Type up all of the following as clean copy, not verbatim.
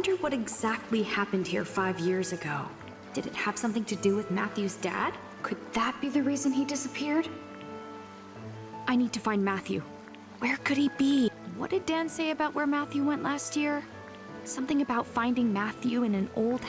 wonder what exactly happened here 5 years ago. Did it have something to do with Matthew's dad? Could that be the reason he disappeared? I need to find Matthew. Where could he be? What did Dan say about where Matthew went last year? Something about finding Matthew in an old...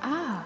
Ah.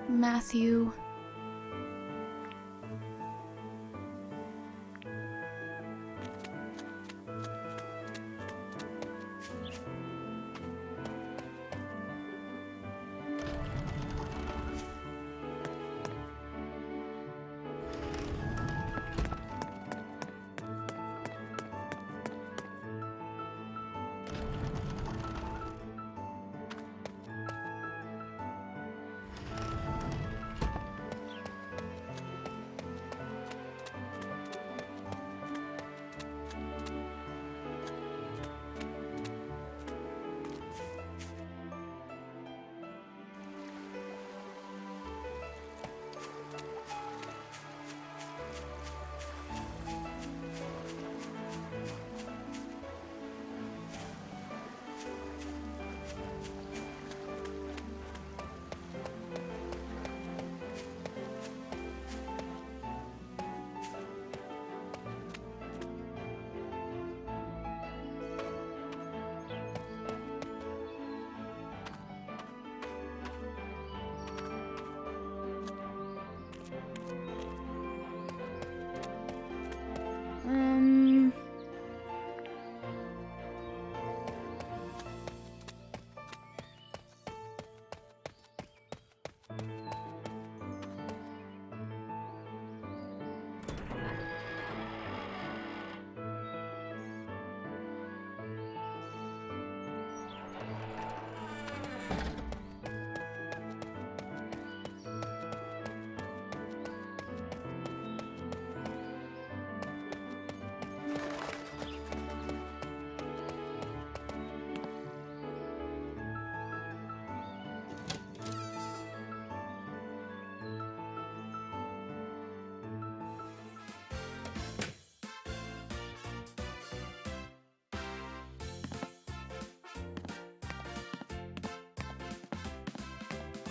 Matthew.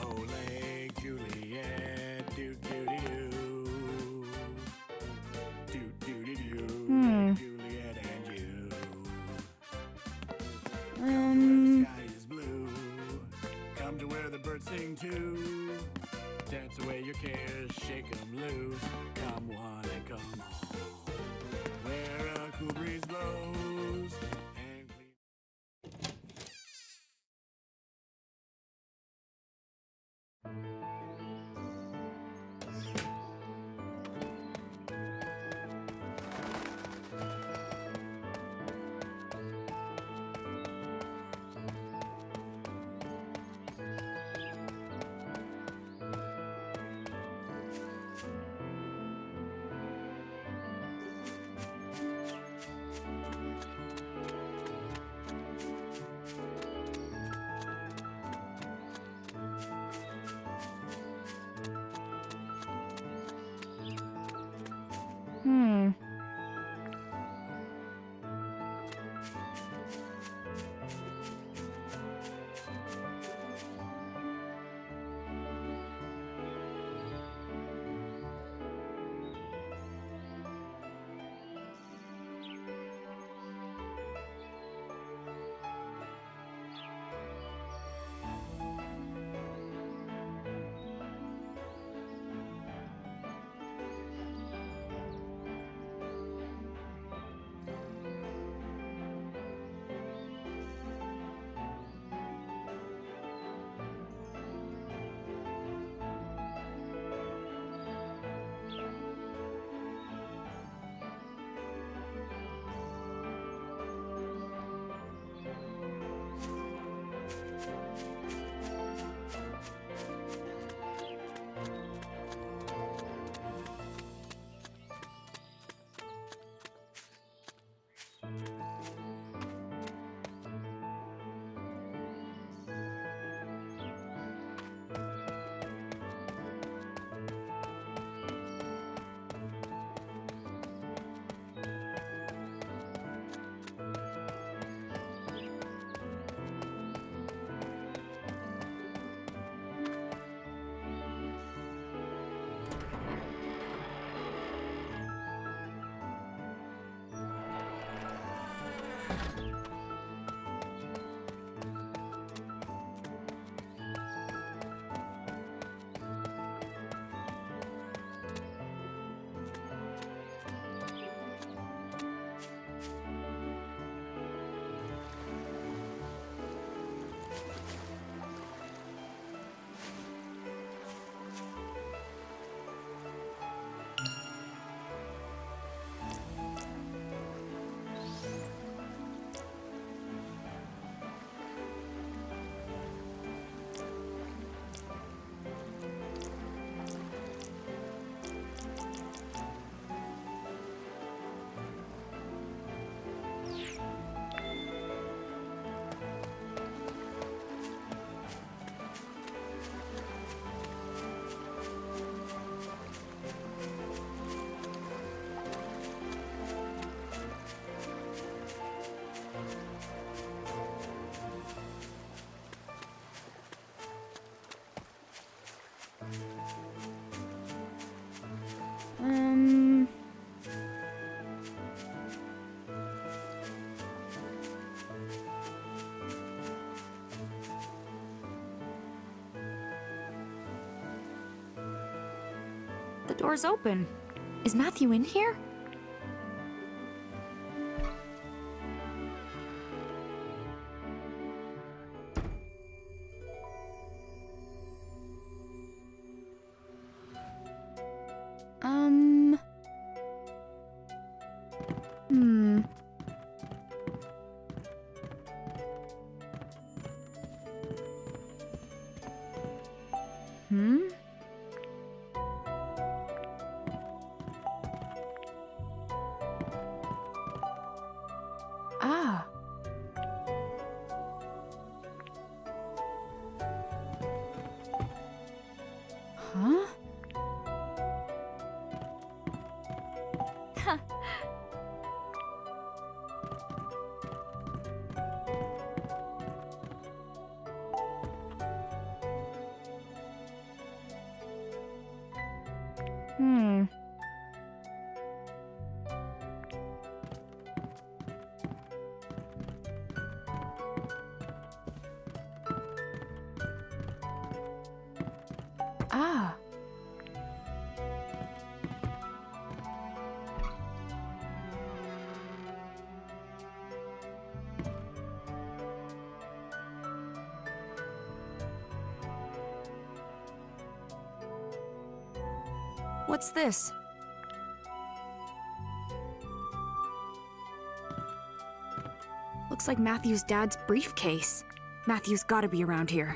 Oh, Lake Juliet, do-do-do-do. Do-do-do-do. Lake Juliet and you. Come to where the sky is blue. Come to where the birds sing too. Dance away your cares, shake 'em loose. Come one and come all. Where a cool breeze blows. And clean. The door's open. Is Matthew in here? Ah. Huh? Ah. What's this? Looks like Matthew's dad's briefcase. Matthew's gotta be around here.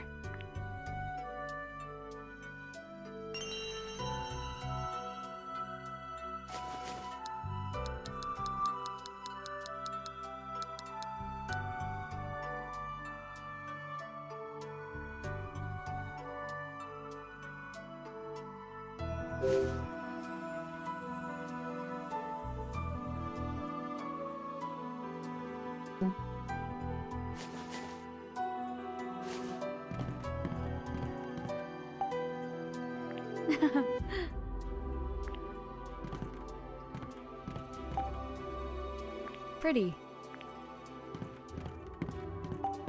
Pretty.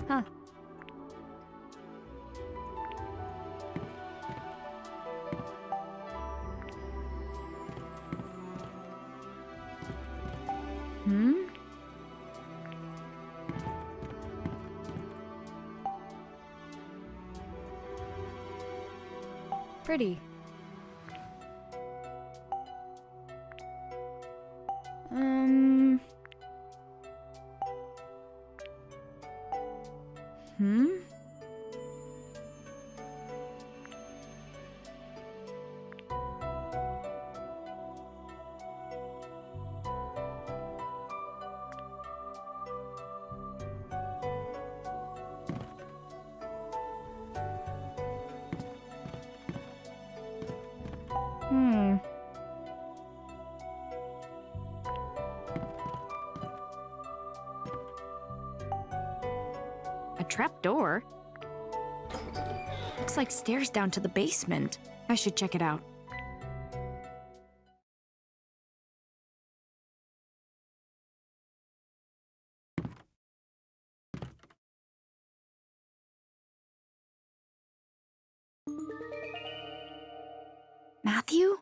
Huh. Pretty. A trapdoor? Looks like stairs down to the basement. I should check it out. Matthew?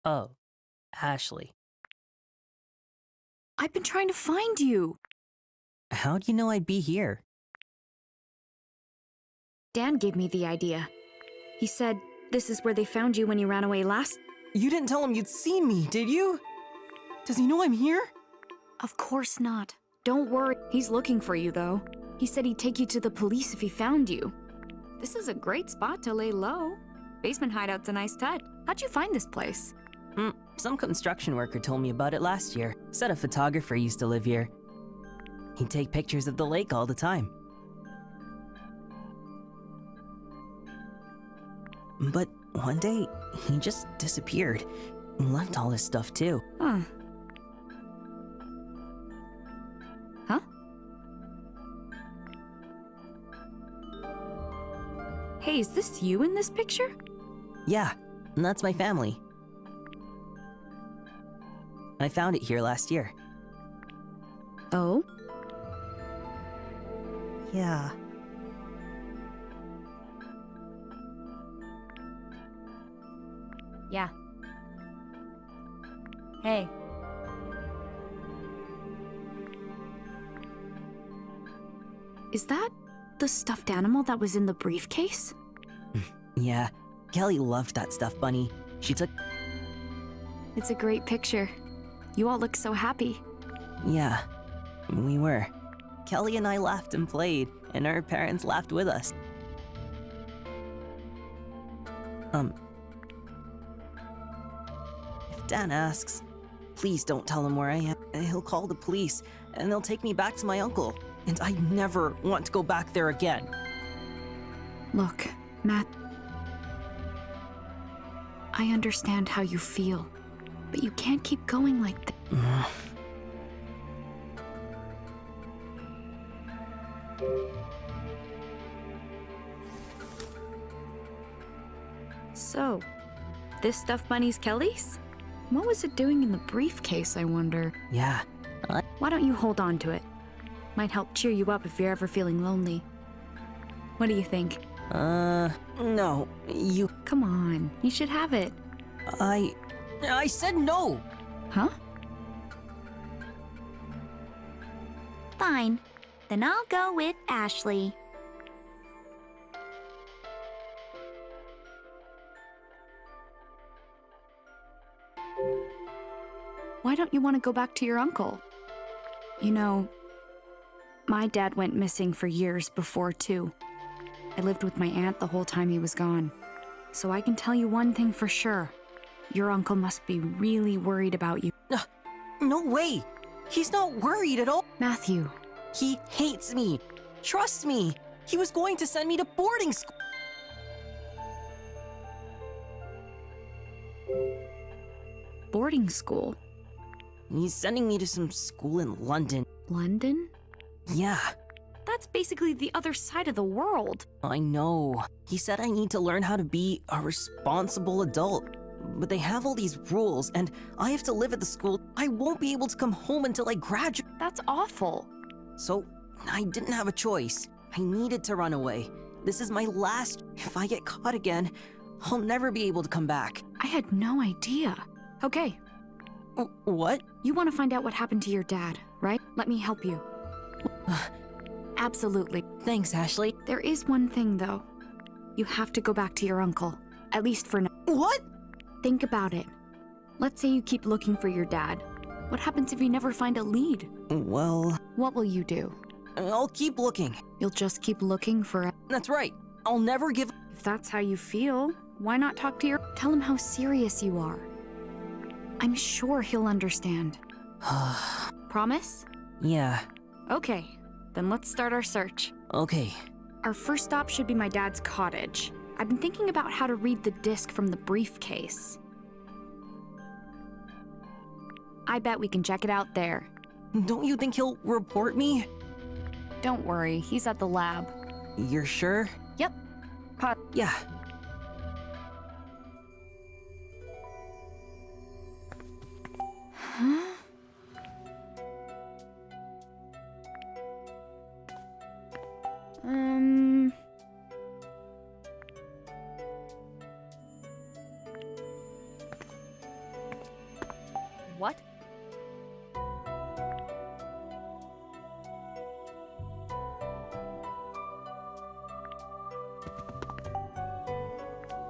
Oh, Ashley. I've been trying to find you. How'd you know I'd be here? Dan gave me the idea. He said, this is where they found you when you ran away last. You didn't tell him you'd seen me, did you? Does he know I'm here? Of course not. Don't worry. He's looking for you, though. He said he'd take you to the police if he found you. This is a great spot to lay low. Basement hideout's a nice touch. How'd you find this place? Some construction worker told me about it last year. Said a photographer used to live here. He'd take pictures of the lake all the time. But one day, he just disappeared and left all his stuff too. Huh? Hey, is this you in this picture? Yeah, and that's my family. I found it here last year. Oh? Yeah. Yeah. Hey. Is that the stuffed animal that was in the briefcase? Yeah, Kelly loved that stuffed bunny. She took... It's a great picture. You all look so happy. Yeah, we were. Kelly and I laughed and played, and our parents laughed with us. If Dan asks, please don't tell him where I am. He'll call the police, and they'll take me back to my uncle. And I never want to go back there again. Look, Matt. I understand how you feel, but you can't keep going like this. So, this stuffed bunny's Kelly's? What was it doing in the briefcase, I wonder? Yeah. Why don't you hold on to it? Might help cheer you up if you're ever feeling lonely. What do you think? No. You... Come on, you should have it. I said no! Huh? Fine. Then I'll go with Ashley. Why don't you want to go back to your uncle? You know, my dad went missing for years before, too. I lived with my aunt the whole time he was gone. So I can tell you one thing for sure. Your uncle must be really worried about you. No way! He's not worried at all! Matthew. He hates me! Trust me! He was going to send me to boarding school! Boarding school? He's sending me to some school in London. London? Yeah, That's basically the other side of the world. I know. He said I need to learn how to be a responsible adult. But they have all these rules, and I have to live at the school. I won't be able to come home until I graduate. That's awful. So, I didn't have a choice. I needed to run away. This is my last. If I get caught again, I'll never be able to come back. I had no idea. Okay, What? you want to find out what happened to your dad, right? Let me help you. Absolutely. Thanks, Ashley. There is one thing, though. You have to go back to your uncle, at least for now. What? Think about it. Let's say you keep looking for your dad. What happens if you never find a lead? Well, What will you do? I'll keep looking. You'll just keep looking for it. That's right. I'll never give. If that's how you feel, why not talk to your... Tell him how serious you are. I'm sure he'll understand. Promise? Yeah, Okay, then let's start our search. okay. Our first stop should be my dad's cottage. I've been thinking about how to read the disc from the briefcase. I bet we can check it out there. Don't you think he'll report me? Don't worry, he's at the lab. You're sure? Yep. Yeah. Um... What?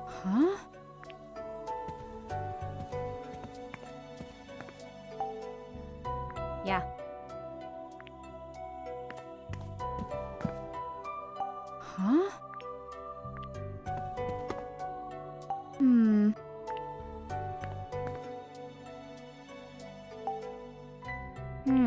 Huh? Yeah. Huh? Hmm. Hmm.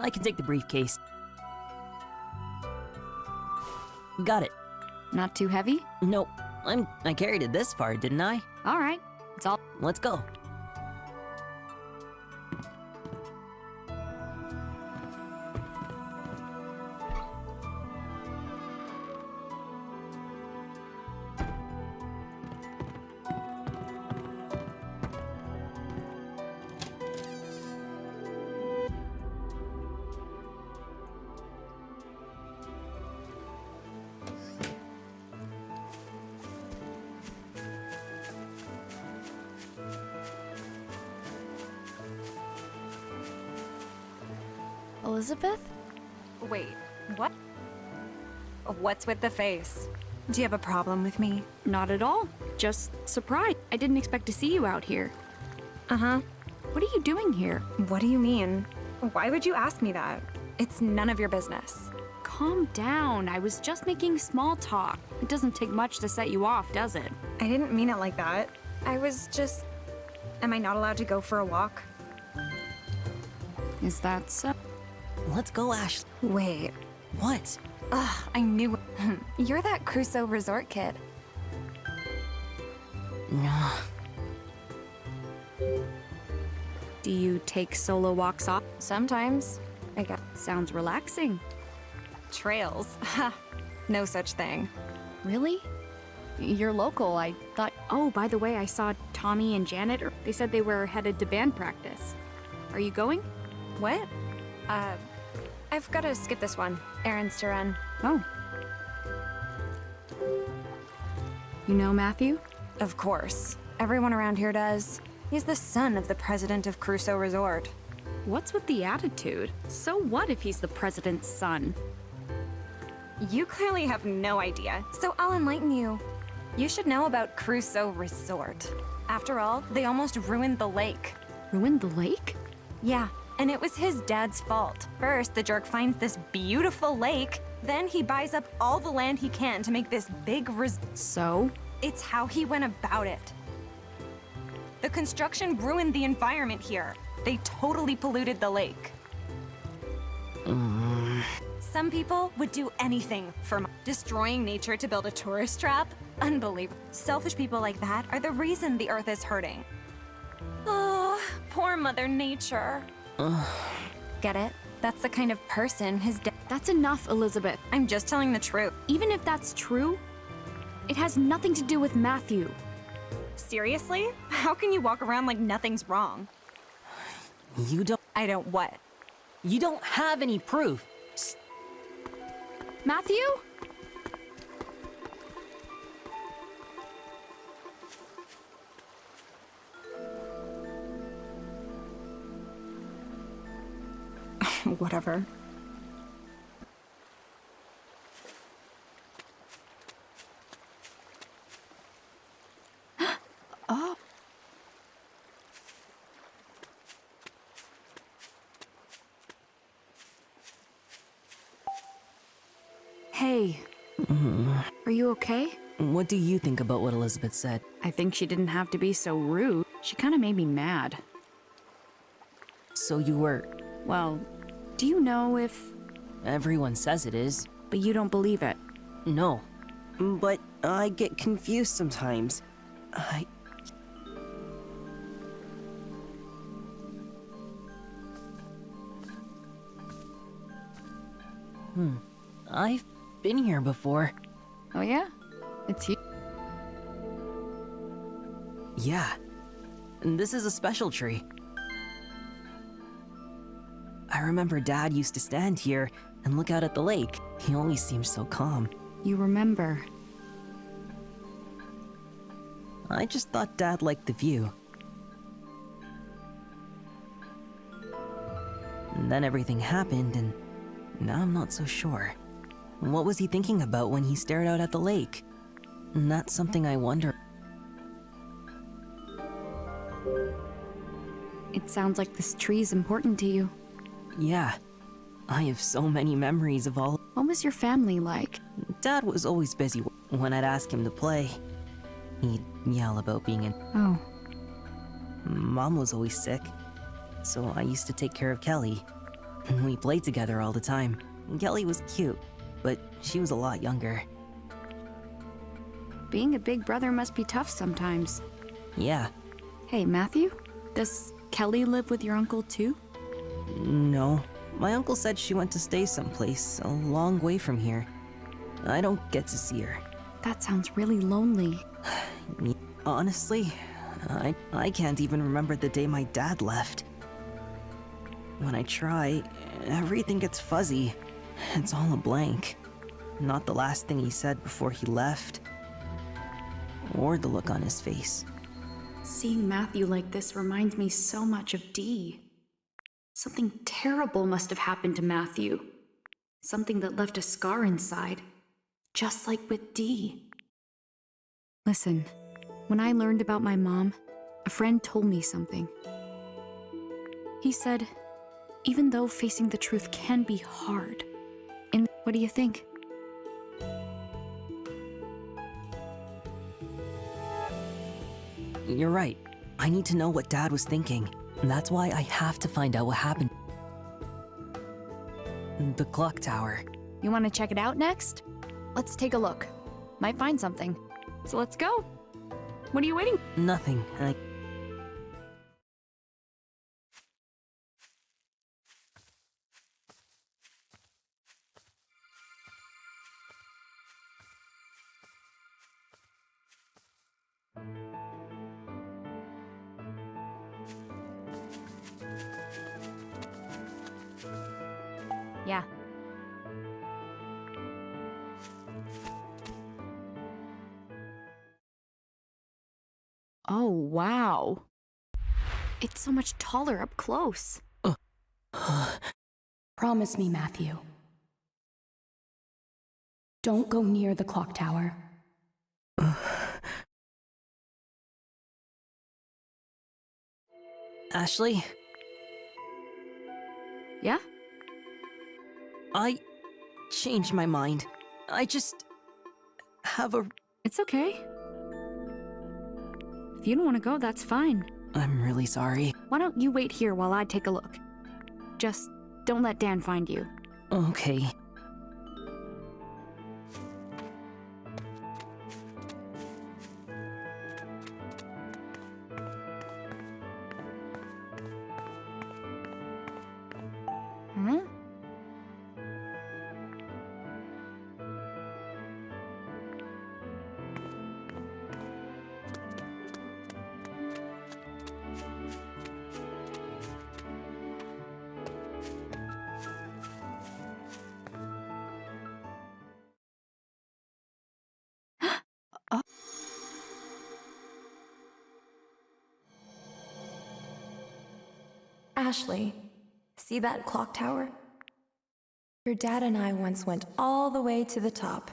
I can take the briefcase. Got it. Not too heavy? Nope. I carried it this far, didn't I? All right. It's all. Let's go. Elizabeth? Wait, what? What's with the face? Do you have a problem with me? Not at all. Just surprised. I didn't expect to see you out here. Uh-huh. What are you doing here? What do you mean? Why would you ask me that? It's none of your business. Calm down. I was just making small talk. It doesn't take much to set you off, does it? I didn't mean it like that. I was just... Am I not allowed to go for a walk? Is that so? Let's go, Ash. Wait. What? Ugh, I knew it. You're that Crusoe resort kid. Do you take solo walks off? Sometimes. I guess. Sounds relaxing. Trails. Ha. No such thing. Really? You're local. I thought... Oh, by the way, I saw Tommy and Janet. They said they were headed to band practice. Are you going? What? I've got to skip this one. Errands to run. Oh. You know Matthew? Of course. Everyone around here does. He's the son of the president of Crusoe Resort. What's with the attitude? So what if he's the president's son? You clearly have no idea, so I'll enlighten you. You should know about Crusoe Resort. After all, they almost ruined the lake. Ruined the lake? Yeah, and it was his dad's fault. First, the jerk finds this beautiful lake, then he buys up all the land he can to make this big So? It's how he went about it. The construction ruined the environment here. They totally polluted the lake. Some people would do anything for destroying nature to build a tourist trap. Unbelievable. Selfish people like that are the reason the earth is hurting. Oh, poor Mother Nature. Get it? That's the kind of person his dad... That's enough, Elizabeth. I'm just telling the truth. Even if that's true, it has nothing to do with Matthew. Seriously? How can you walk around like nothing's wrong? You don't... I don't what? You don't have any proof. Matthew? Whatever. Oh. Hey. Are you okay? What do you think about what Elizabeth said? I think she didn't have to be so rude. She kind of made me mad. So you were... Well, do you know if... Everyone says it is. But you don't believe it? No. But I get confused sometimes. I've been here before. Oh yeah? It's you. Yeah. And this is a special tree. I remember Dad used to stand here and look out at the lake. He always seemed so calm. You remember. I just thought Dad liked the view. And then everything happened, and now I'm not so sure. What was he thinking about when he stared out at the lake? And that's something I wonder. It sounds like this tree's important to you. Yeah. I have so many memories of all... What was your family like? Dad was always busy. When I'd ask him to play, he'd yell about being in... Oh. Mom was always sick, so I used to take care of Kelly. We played together all the time. Kelly was cute, but she was a lot younger. Being a big brother must be tough sometimes. Yeah. Hey, Matthew? Does Kelly live with your uncle too? No. My uncle said she went to stay someplace a long way from here. I don't get to see her. That sounds really lonely. Honestly, I can't even remember the day my dad left. When I try, everything gets fuzzy. It's all a blank. Not the last thing he said before he left, or the look on his face. Seeing Matthew like this reminds me so much of Dee. Something terrible must have happened to Matthew. Something that left a scar inside, just like with Dee. Listen, when I learned about my mom, a friend told me something. He said, even though facing the truth can be hard, and what do you think? You're right. I need to know what Dad was thinking. And that's why I have to find out what happened. The clock tower. You want to check it out next? Let's take a look. Might find something. So let's go. What are you waiting? Nothing. Yeah. Oh, wow. It's so much taller up close. Promise me, Matthew. Don't go near the clock tower. Ashley? Yeah? I changed my mind. I just have a... It's okay. If you don't want to go, that's fine. I'm really sorry. Why don't you wait here while I take a look? Just don't let Dan find you. Okay. Huh? Ashley, see that clock tower? Your dad and I once went all the way to the top.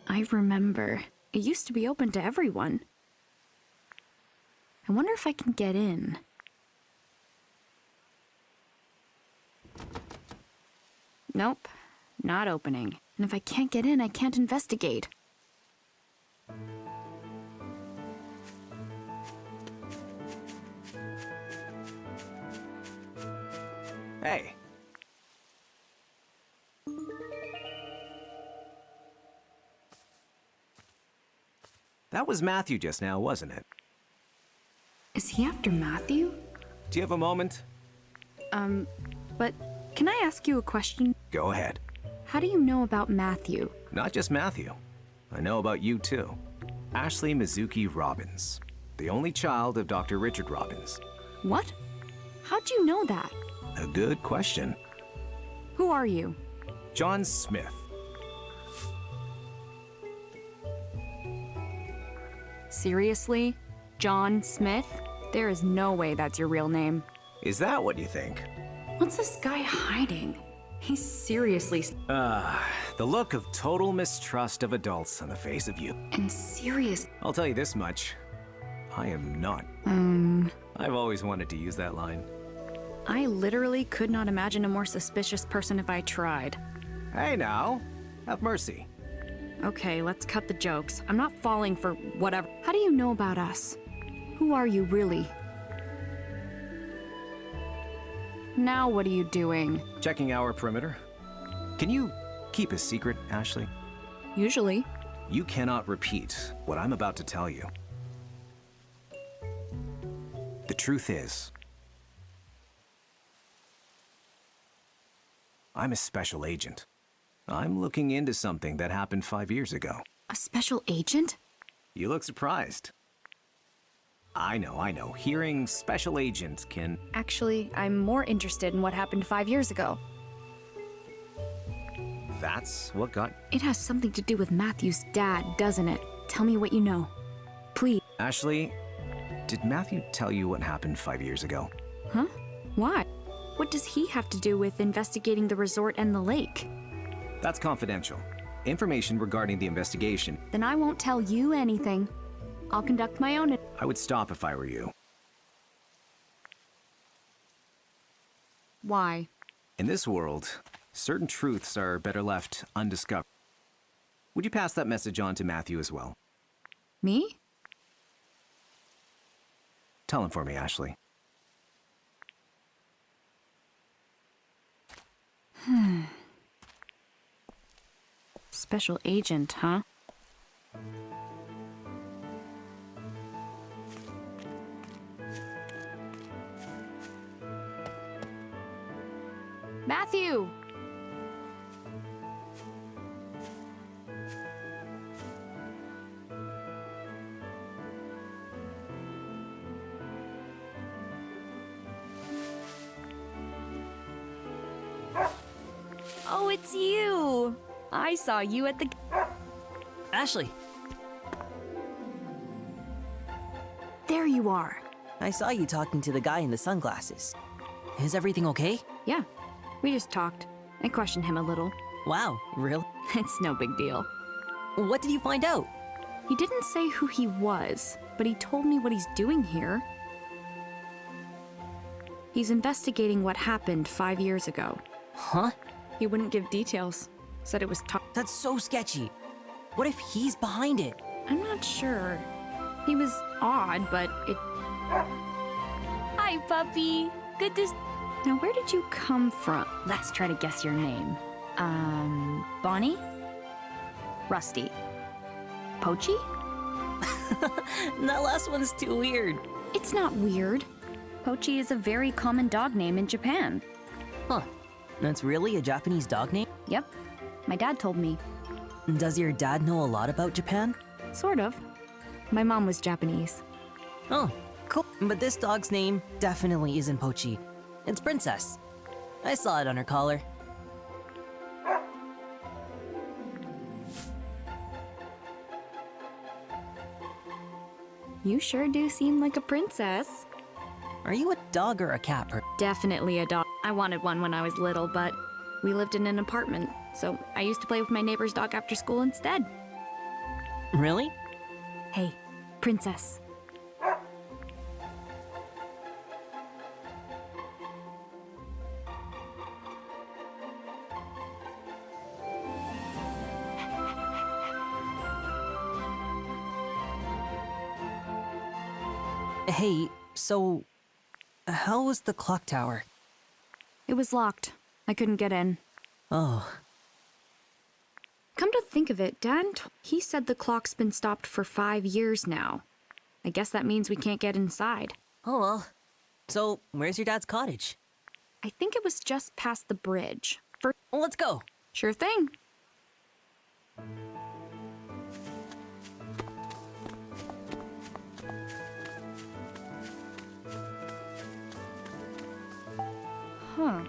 I remember. It used to be open to everyone. I wonder if I can get in. Nope, not opening. And if I can't get in, I can't investigate. Hey. That was Matthew just now, wasn't it? Is he after Matthew? Do you have a moment? But can I ask you a question? Go ahead. How do you know about Matthew? Not just Matthew. I know about you too. Ashley Mizuki Robbins, the only child of Dr. Richard Robbins. What? How'd you know that? A good question. Who are you? John Smith. Seriously? John Smith? There is no way that's your real name. Is that what you think? What's this guy hiding? He's seriously... The look of total mistrust of adults on the face of you. And serious... I'll tell you this much. I am not. I've always wanted to use that line. I literally could not imagine a more suspicious person if I tried. Hey now, have mercy. Okay, let's cut the jokes. I'm not falling for whatever. How do you know about us? Who are you, really? Now what are you doing? Checking our perimeter. Can you keep a secret, Ashley? Usually. You cannot repeat what I'm about to tell you. The truth is, I'm a special agent. I'm looking into something that happened 5 years ago. A special agent? You look surprised. I know. Hearing special agent can... Actually, I'm more interested in what happened 5 years ago. That's what got... It has something to do with Matthew's dad, doesn't it? Tell me what you know. Please. Ashley, did Matthew tell you what happened 5 years ago? Huh? Why? What does he have to do with investigating the resort and the lake? That's confidential. Information regarding the investigation. Then I won't tell you anything. I'll conduct my own. I would stop if I were you. Why? In this world, certain truths are better left undiscovered. Would you pass that message on to Matthew as well? Me? Tell him for me, Ashley. Special agent, huh? Matthew! Oh, it's you! I saw you at the... Ashley, There you are. I saw you talking to the guy in the sunglasses. Is everything okay? Yeah, we just talked. I questioned him a little. Wow, really? It's no big deal. What did you find out? He didn't say who he was, but he told me what he's doing here. He's investigating what happened 5 years ago. Huh? He wouldn't give details. Said it was tough. That's so sketchy. What if he's behind it? I'm not sure. He was odd, but it... Hi, puppy! Good to... Now, where did you come from? Let's try to guess your name. Bonnie? Rusty? Pochi? That last one's too weird. It's not weird. Pochi is a very common dog name in Japan. Huh. That's really a Japanese dog name? Yep. My dad told me. Does your dad know a lot about Japan? Sort of. My mom was Japanese. Oh, cool. But this dog's name definitely isn't Pochi. It's Princess. I saw it on her collar. You sure do seem like a princess. Are you a dog or a cat person? Definitely a dog. I wanted one when I was little, but we lived in an apartment, so I used to play with my neighbor's dog after school instead. Really? Hey, princess. Hey, so how was the clock tower? It was locked. I couldn't get in. Oh, Come to think of it, he said the clock's been stopped for 5 years now. I guess that means we can't get inside. oh well. So, where's your dad's cottage? I think it was just past the bridge. Well, let's go. Sure thing. Huh.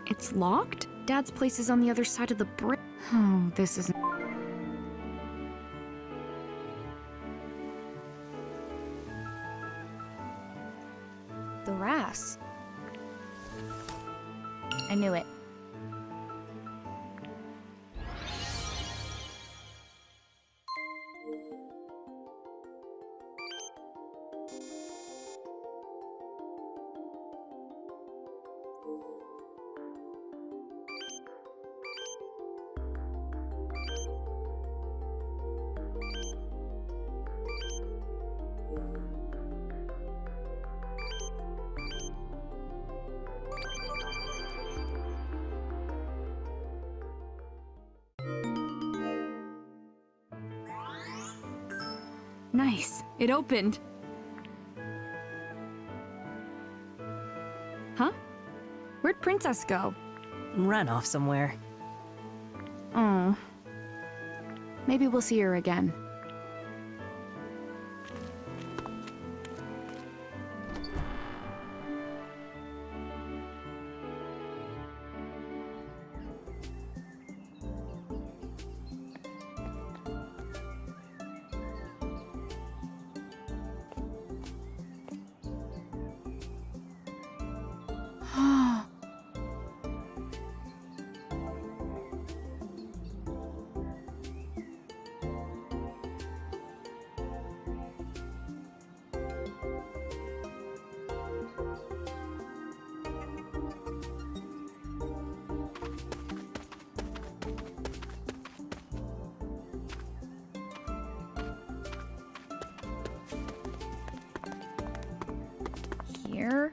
It's locked? Dad's place is on the other side of the bridge. Oh, this isn't... The RAS. I knew it. Nice. It opened. Huh? Where'd Princess go? Ran off somewhere. Oh. Maybe we'll see her again. Here?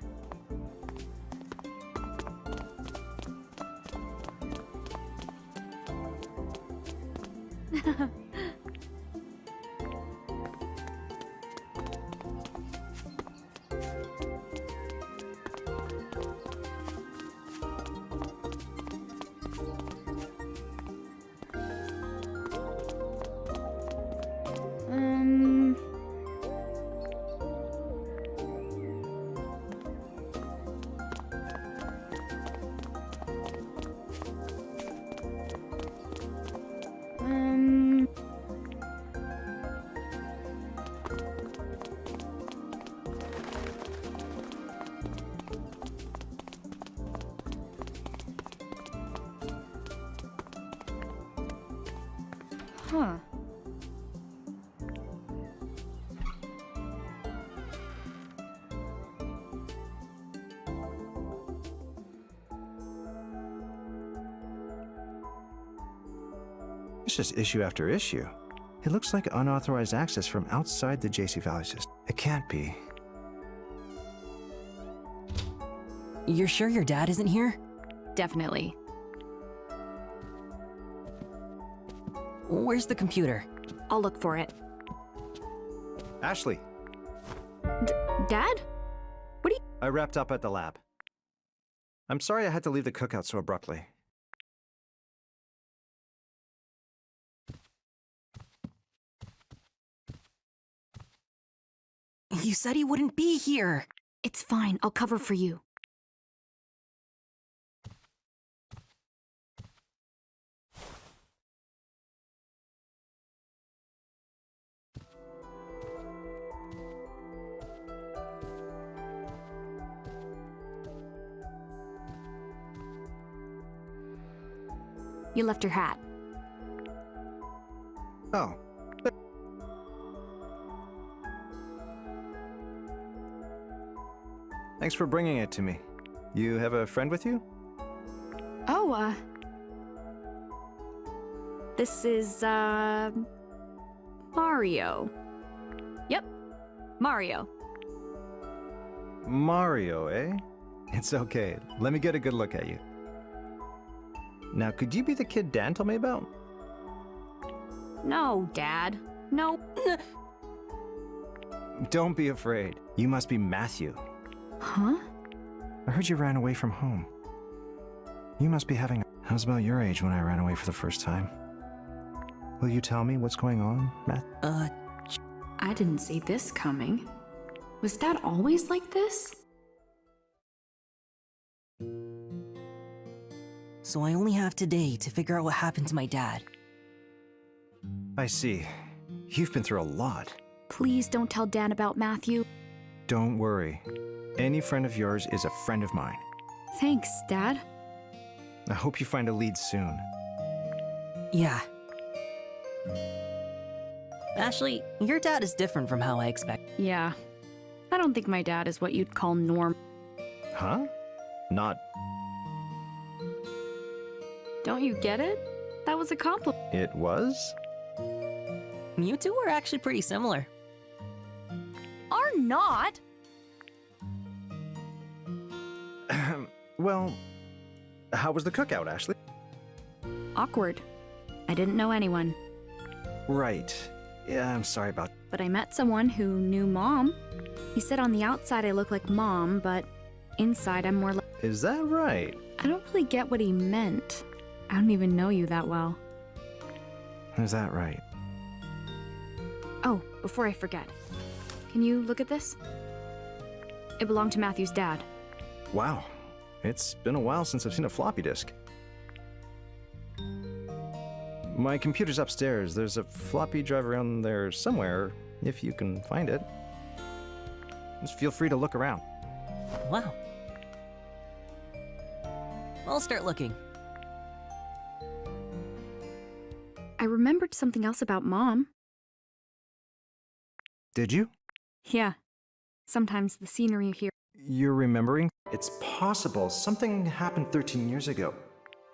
Huh. It's just issue after issue. It looks like unauthorized access from outside the JC Valley system. It can't be. You're sure your dad isn't here? Definitely. Where's the computer? I'll look for it. Ashley, Dad? I wrapped up at the lab. I'm sorry I had to leave the cookout so abruptly. You said he wouldn't be here. It's fine. I'll cover for you. You left your hat. Oh. Thanks for bringing it to me. You have a friend with you? Oh, this is, Mario. Yep, Mario. Mario, eh? It's okay. Let me get a good look at you. Now, could you be the kid Dan told me about? No, Dad. No. Don't be afraid. You must be Matthew. Huh? I heard you ran away from home. You must be having... I was about your age when I ran away for the first time. Will you tell me what's going on, Matt? I didn't see this coming. Was Dad always like this? So I only have today to figure out what happened to my dad. I see. You've been through a lot. Please don't tell Dan about Matthew. Don't worry. Any friend of yours is a friend of mine. Thanks, Dad. I hope you find a lead soon. Yeah. Ashley, your dad is different from how I expect. Yeah. I don't think my dad is what you'd call norm. Huh? Not... Don't you get it? That was a compliment. It was? You two are actually pretty similar. Are not? Well, how was the cookout, Ashley? Awkward. I didn't know anyone. Right. Yeah, I'm sorry about... but I met someone who knew Mom. He said on the outside I look like Mom, but inside I'm more like... Is that right? I don't really get what he meant. I don't even know you that well. Is that right? Oh, before I forget. Can you look at this? It belonged to Matthew's dad. Wow. It's been a while since I've seen a floppy disk. My computer's upstairs. There's a floppy drive around there somewhere, if you can find it. Just feel free to look around. Wow. I'll start looking. I remembered something else about Mom. Did you? Yeah. Sometimes the scenery here... You're remembering? It's possible. Something happened 13 years ago.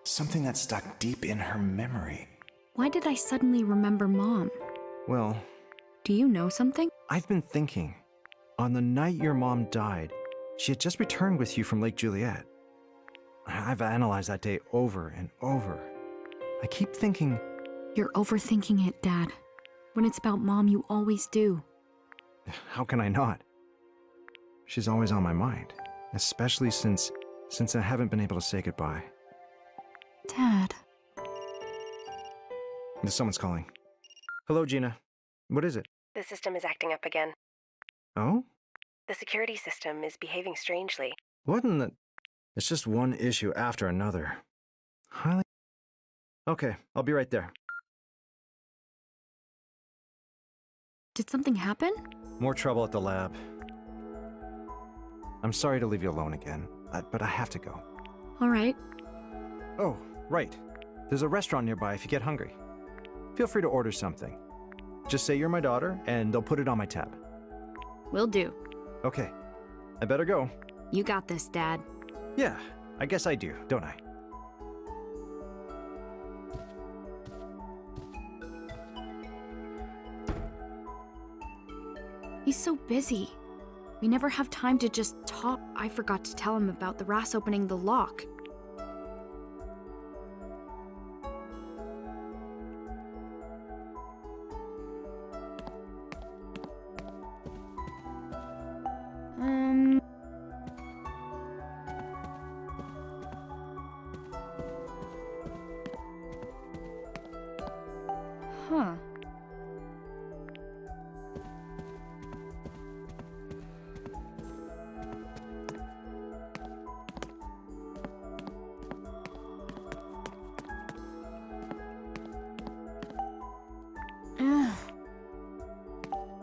Something that stuck deep in her memory. Why did I suddenly remember Mom? Well, Do you know something? I've been thinking. On the night your mom died, she had just returned with you from Lake Juliet. I've analyzed that day over and over. I keep thinking... You're overthinking it, Dad. When it's about Mom, you always do. How can I not? She's always on my mind, especially since I haven't been able to say goodbye. Dad. Someone's calling. Hello, Gina. What is it? The system is acting up again. Oh? The security system is behaving strangely. What in the... It's just one issue after another. Highly... Okay, I'll be right there. Did something happen? More trouble at the lab. I'm sorry to leave you alone again, but I have to go. All right. Oh, right. There's a restaurant nearby if you get hungry. Feel free to order something. Just say you're my daughter, and they'll put it on my tab. Will do. Okay. I better go. You got this, Dad. Yeah, I guess I do, don't I? He's so busy. We never have time to just talk. I forgot to tell him about the RAS opening the lock. Huh.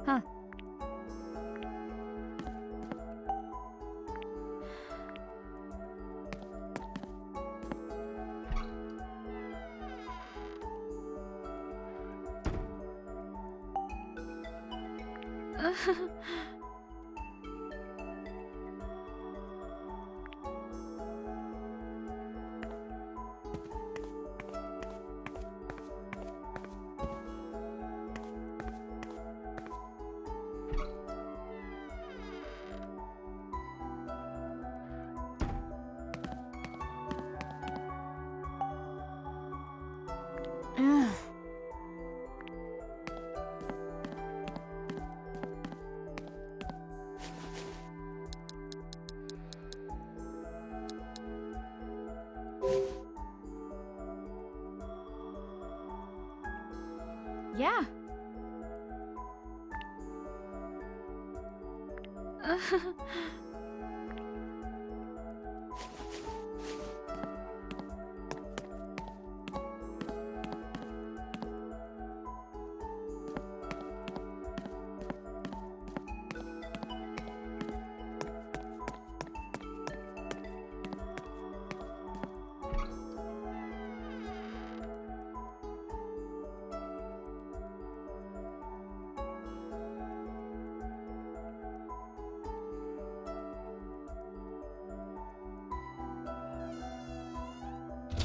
Huh. Yeah.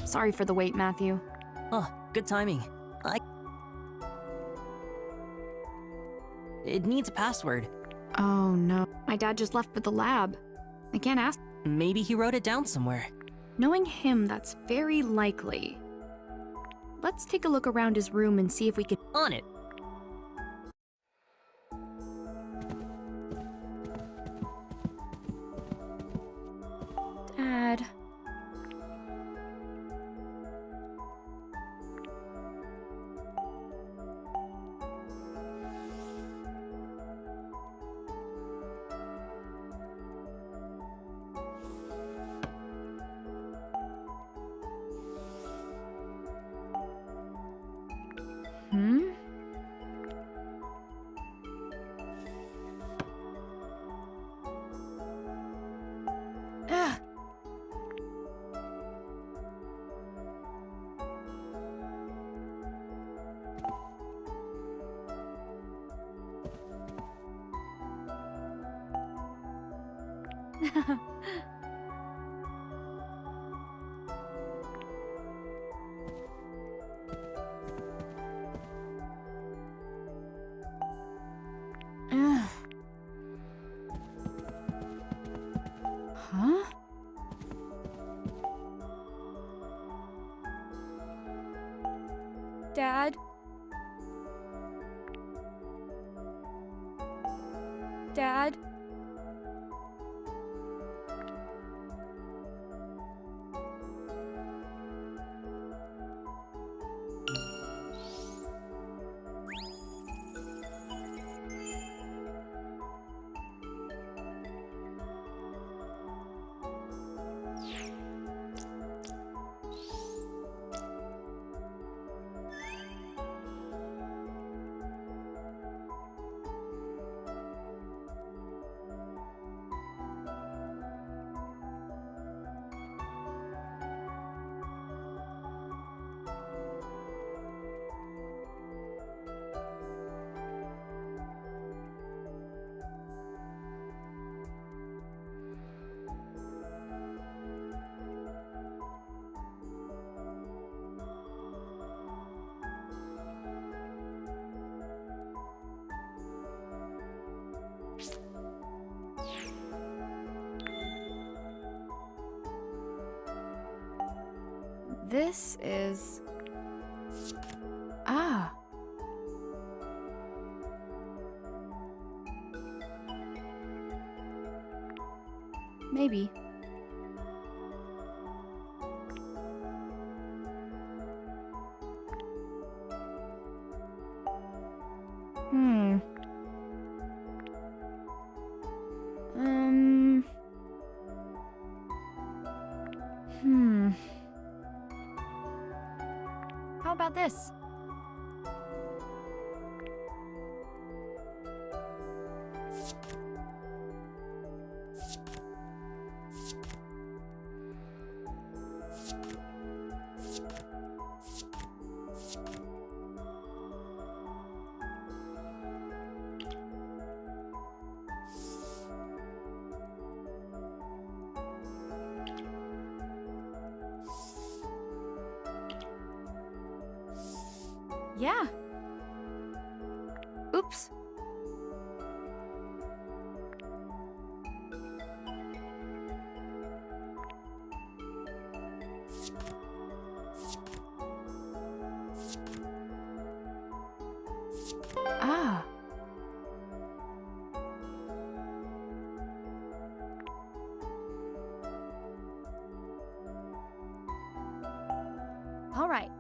Sorry for the wait, Matthew. Oh, good timing. It needs a password. Oh no. My dad just left for the lab. I can't ask. Maybe he wrote it down somewhere. Knowing him, that's very likely. Let's take a look around his room and see if we can... On it. Huh? Dad? Dad? This is... Ah. Maybe. How about this? Yeah. Oops. Ah. All right.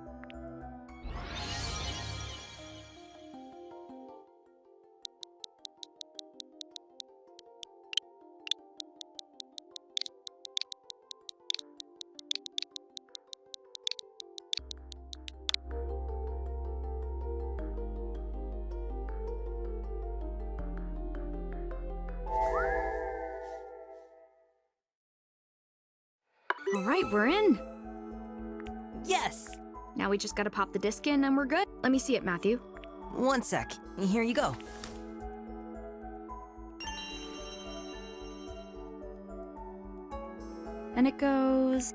All right, we're in. Yes! Now we just gotta pop the disc in and we're good. Let me see it, Matthew. One sec. Here you go. And it goes...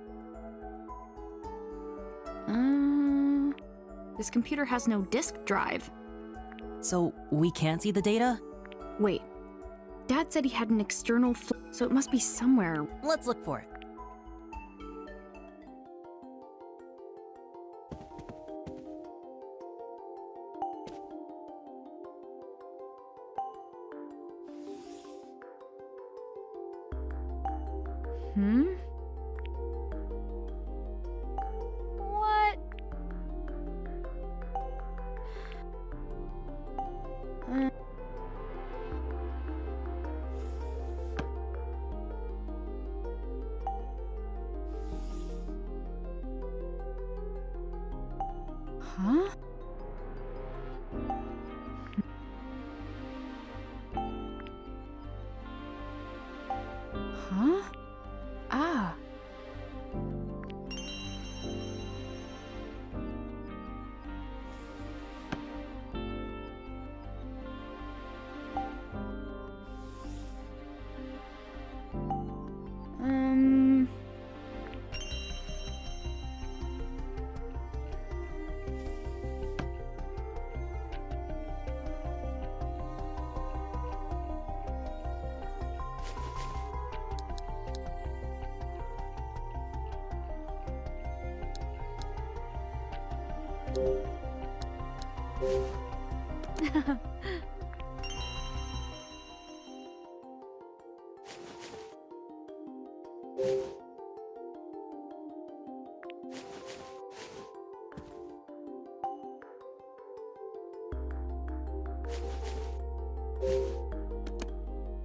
This computer has no disk drive. So we can't see the data? Wait. Dad said he had an external so it must be somewhere. Let's look for it. What? Huh? Huh? Ah.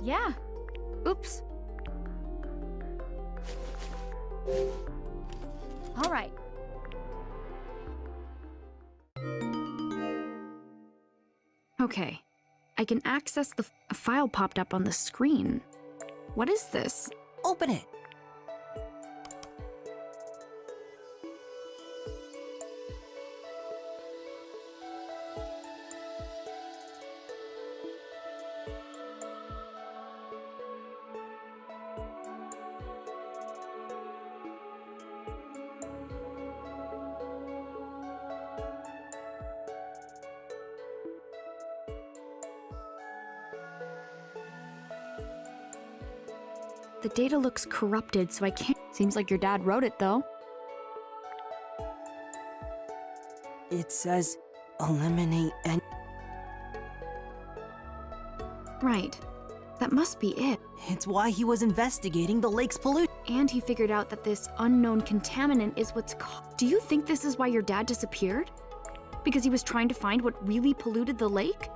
Yeah. Oops. All right. Okay. I can access a file popped up on the screen. What is this? Open it! The data looks corrupted, so I can't. Seems like your dad wrote it, though. It says, eliminate and Right. That must be it. it's why he was investigating the lake's pollution. And he figured out that this unknown contaminant is what's called. Do you think this is why your dad disappeared? Because he was trying to find what really polluted the lake?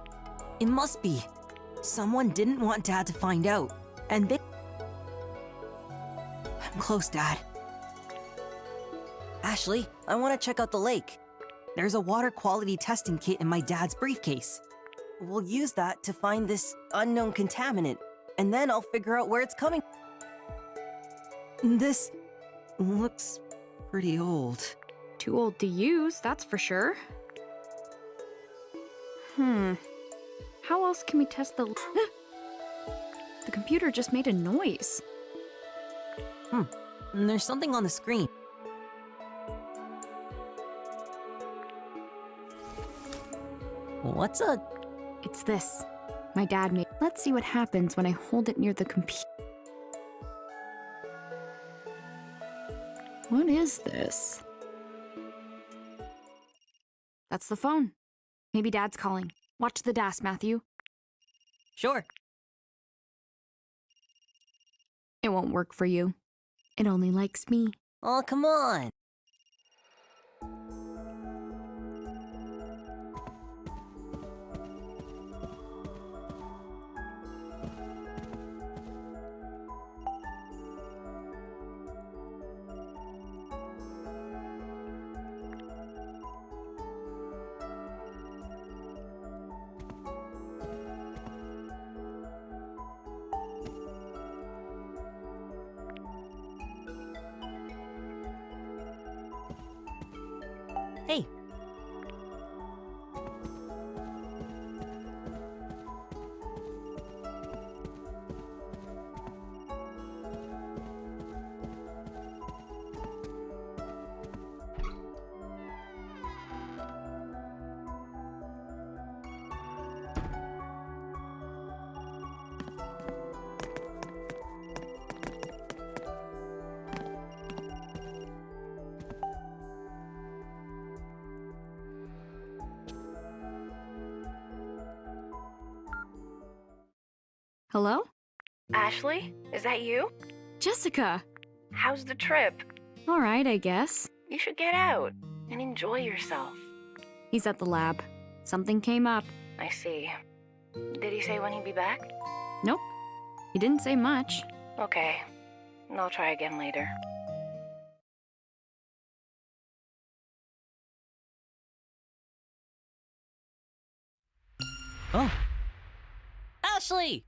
It must be. Someone didn't want Dad to find out, and they... I'm close, Dad. Ashley, I want to check out the lake. There's a water quality testing kit in my dad's briefcase. We'll use that to find this unknown contaminant, and then I'll figure out where it's coming. This looks pretty old. Too old to use, that's for sure. How else can we test the... The computer just made a noise. And there's something on the screen. What's a... It's this. My dad made... Let's see what happens when I hold it near the computer. What is this? That's the phone. Maybe Dad's calling. Watch the DAS, Matthew. Sure. It won't work for you. It only likes me. Oh, come on. Hey. Hello? Ashley, is that you? Jessica! How's the trip? All right, I guess. You should get out and enjoy yourself. He's at the lab. Something came up. I see. Did he say when he'd be back? Nope. He didn't say much. Okay. I'll try again later. Oh. Ashley!